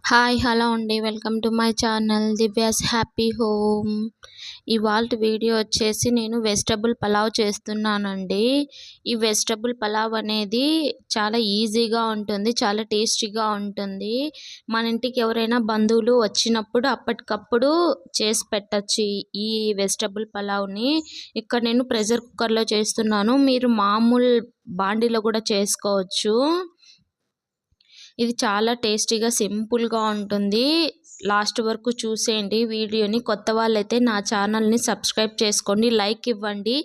Hi hello అండి. Welcome to my channel Divya's happy home. ఇవాల్టి video వచ్చేసి నేను వెజిటబుల్ పలావ్ చేస్తున్నానండి. ఈ వెజిటబుల్ పలావ్ అనేది చాలా ఈజీగా ఉంటుంది, చాలా టేస్టీగా ఉంటుంది. మన ఇంటికి ఎవరైనా బంధువులు వచ్చినప్పుడు అప్పటికప్పుడు చేసి పెట్టచ్చు ఈ వెజిటబుల్ పలావ్ని. ఇక్కడ నేను ప్రెషర్ కుక్కర్లో చేస్తున్నాను, మీరు మామూలు బాండీలో కూడా చేసుకోవచ్చు. ఇది చాలా టేస్టీగా సింపుల్గా ఉంటుంది. లాస్ట్ వరకు చూసేయండి వీడియోని. కొత్త వాళ్ళైతే నా ఛానల్ని సబ్స్క్రైబ్ చేసుకోండి, లైక్ ఇవ్వండి.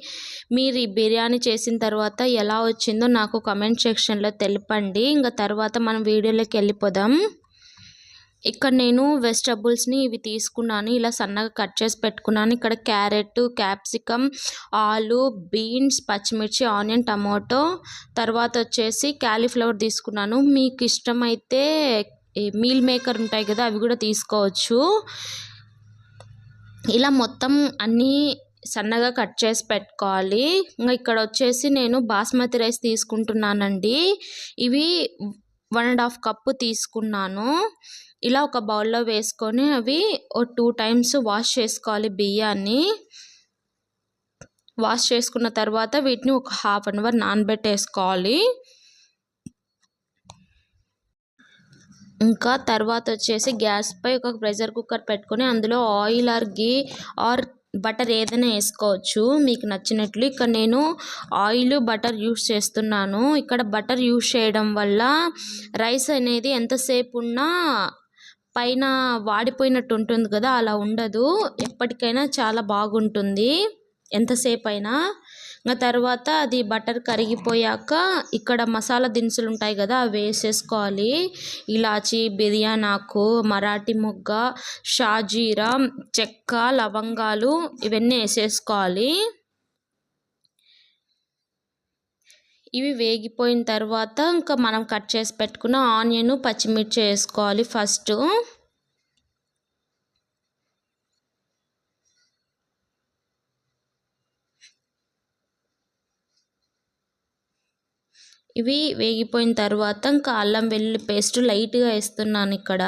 మీరు ఈ బిర్యానీ చేసిన తర్వాత ఎలా వచ్చిందో నాకు కామెంట్ సెక్షన్లో తెలపండి. ఇంకా తర్వాత మనం వీడియోలోకి వెళ్ళిపోదాం. ఇక్కడ నేను వెజిటబుల్స్ని ఇవి తీసుకున్నాను, ఇలా సన్నగా కట్ చేసి పెట్టుకున్నాను. ఇక్కడ క్యారెట్, క్యాప్సికమ్, ఆలు, బీన్స్, పచ్చిమిర్చి, ఆనియన్, టమాటో, తర్వాత వచ్చేసి క్యాలీఫ్లవర్ తీసుకున్నాను. మీకు ఇష్టమైతే మీల్ మేకర్ ఉంటాయి కదా, అవి కూడా తీసుకోవచ్చు. ఇలా మొత్తం అన్నీ సన్నగా కట్ చేసి పెట్టుకోవాలి. ఇంకా ఇక్కడ వచ్చేసి నేను బాస్మతి రైస్ తీసుకుంటున్నానండి. ఇవి 1.5 కప్పు తీసుకున్నాను. ఇలా ఒక బౌల్లో వేసుకొని అవి 2 టైమ్స్ వాష్ చేసుకోవాలి. బియ్యాన్ని వాష్ చేసుకున్న తర్వాత వీటిని ఒక 1/2 అవర్ నానబెట్టేసుకోవాలి. ఇంకా తర్వాత వచ్చేసి గ్యాస్పై ఒక ప్రెషర్ కుక్కర్ పెట్టుకొని అందులో oil are ghee are butter ఏదైనా వేసుకోవచ్చు మీకు నచ్చినట్లు. ఇక్కడ నేను ఆయిల్ బటర్ యూస్ చేస్తున్నాను. ఇక్కడ బటర్ యూస్ చేయడం వల్ల రైస్ అనేది ఎంతసేపు ఉన్నా పైన వాడిపోయినట్టు ఉంటుంది కదా, అలా ఉండదు. ఎప్పటికైనా చాలా బాగుంటుంది ఎంతసేపు అయినా. ఇంకా తర్వాత అది బటర్ కరిగిపోయాక ఇక్కడ మసాలా దినుసులు ఉంటాయి కదా, అవి వేసేసుకోవాలి. ఇలాచి, బిర్యానీ ఆకు, మరాఠీ మొగ్గ, షాజీరా, చెక్క, లవంగాలు ఇవన్నీ వేసేసుకోవాలి. ఇవి వేగిపోయిన తర్వాత ఇంకా మనం కట్ చేసి పెట్టుకున్న ఆనియన్, పచ్చిమిర్చి వేసుకోవాలి ఫస్ట్. ఇవి వేగిపోయిన తర్వాత ఇంకా అల్లం వెల్లుల్లి పేస్ట్ లైట్గా వేస్తున్నాను ఇక్కడ.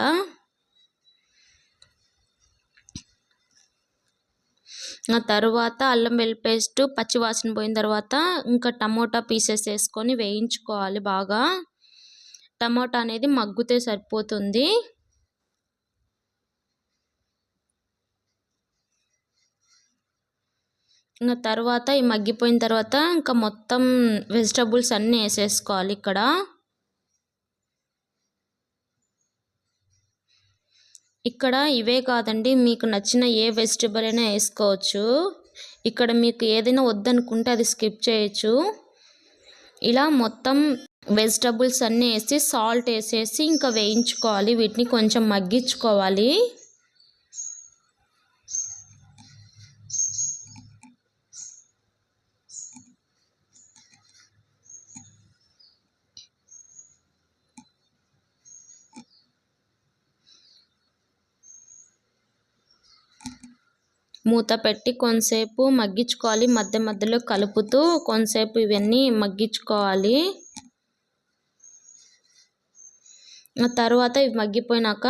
ఆ తర్వాత అల్లం వెల్లుల్లి పేస్ట్ పచ్చివాసన పోయిన తర్వాత ఇంకా టమోటా పీసెస్ వేసుకొని వేయించుకోవాలి బాగా. టమోటా అనేది మగ్గితే సరిపోతుంది. ఇంకా తర్వాత ఈ మగ్గిపోయిన తర్వాత ఇంకా మొత్తం వెజిటబుల్స్ అన్నీ వేసేసుకోవాలి ఇక్కడ. ఇక్కడ ఇవే కాదండి, మీకు నచ్చిన ఏ వెజిటబుల్ అయినా వేసుకోవచ్చు. ఇక్కడ మీకు ఏదైనా వద్దనుకుంటే అది స్కిప్ చేయొచ్చు. ఇలా మొత్తం వెజిటబుల్స్ అన్నీ వేసి సాల్ట్ వేసేసి ఇంకా వేయించుకోవాలి. వీటిని కొంచెం మగ్గించుకోవాలి. మూత పెట్టి కొంతసేపు మగ్గించుకోవాలి, మధ్య మధ్యలో కలుపుతూ కొంతసేపు ఇవన్నీ మగ్గించుకోవాలి. తర్వాత ఇవి మగ్గిపోయినాక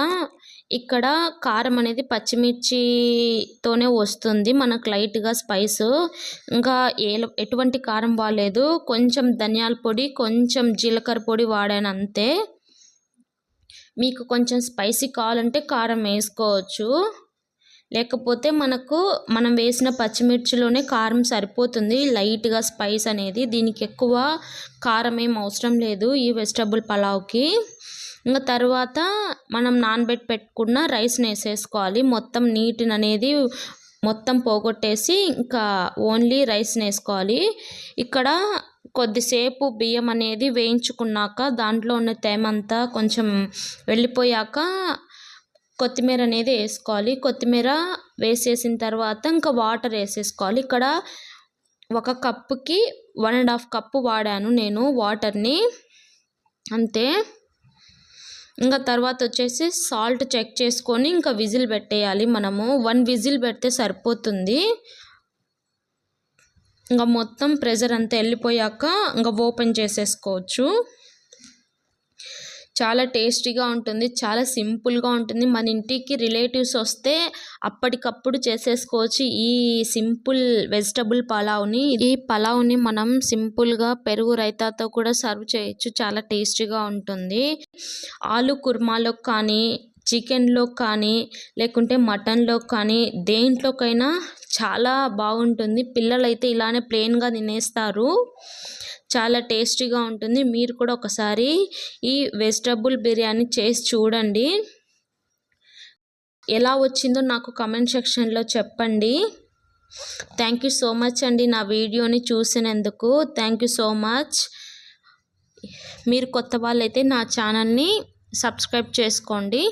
ఇక్కడ కారం అనేది పచ్చిమిర్చితోనే వస్తుంది మనకు లైట్గా స్పైస్. ఇంకా ఎటువంటి కారం వాడలేదు, కొంచెం ధనియాల పొడి, కొంచెం జీలకర్ర పొడి వాడాను అంతే. మీకు కొంచెం స్పైసీ కావాలంటే కారం వేసుకోవచ్చు, లేకపోతే మనం వేసిన పచ్చిమిర్చిలోనే కారం సరిపోతుంది, లైట్గా స్పైస్ అనేది. దీనికి ఎక్కువ కారం ఏం అవసరం లేదు ఈ వెజిటబుల్ పలావ్కి. ఇంకా తర్వాత మనం నానబెట్టి పెట్టుకున్న రైస్ని వేసేసుకోవాలి. మొత్తం నీటిని అనేది మొత్తం పోగొట్టేసి ఇంకా ఓన్లీ రైస్ని వేసుకోవాలి. ఇక్కడ కొద్దిసేపు బియ్యం అనేది వేయించుకున్నాక దాంట్లో ఉన్న తేమంతా కొంచెం వెళ్ళిపోయాక కొత్తిమీర అనేది వేసుకోవాలి. కొత్తిమీర వేసేసిన తర్వాత ఇంకా వాటర్ వేసేసుకోవాలి. ఇక్కడ 1 కప్పుకి 1.5 కప్పు వాడాను నేను వాటర్ని అంతే. ఇంకా తర్వాత వచ్చేసి సాల్ట్ చెక్ చేసుకొని ఇంకా విజిల్ పెట్టేయాలి. మనము 1 విజిల్ పెడితే సరిపోతుంది. ఇంకా మొత్తం ప్రెషర్ అంతా వెళ్ళిపోయాక ఇంకా ఓపెన్ చేసేసుకోవచ్చు. చాలా టేస్టీగా ఉంటుంది, చాలా సింపుల్గా ఉంటుంది. మన ఇంటికి రిలేటివ్స్ వస్తే అప్పటికప్పుడు చేసేసుకోవచ్చు ఈ సింపుల్ వెజిటబుల్ పలావ్ని. ఈ పలావ్ని మనం సింపుల్గా పెరుగు రైతాతో కూడా సర్వ్ చేయొచ్చు, చాలా టేస్టీగా ఉంటుంది. ఆలు కుర్మాలో కానీ, చికెన్లో కానీ, లేకుంటే మటన్లో కానీ, దేంట్లోకైనా చాలా బాగుంటుంది. పిల్లలైతే ఇలానే ప్లెయిన్గా తినేస్తారు, చాలా టేస్టీగా ఉంటుంది. మీరు కూడా ఒకసారి ఈ వెజిటబుల్ బిర్యానీ చేసి చూడండి. ఎలా వచ్చిందో నాకు కమెంట్ సెక్షన్లో చెప్పండి. థ్యాంక్ యూ సో మచ్ అండి నా వీడియోని చూసినందుకు. Thank you so much. మీరు కొత్త వాళ్ళైతే నా ఛానల్ని సబ్స్క్రైబ్ చేసుకోండి.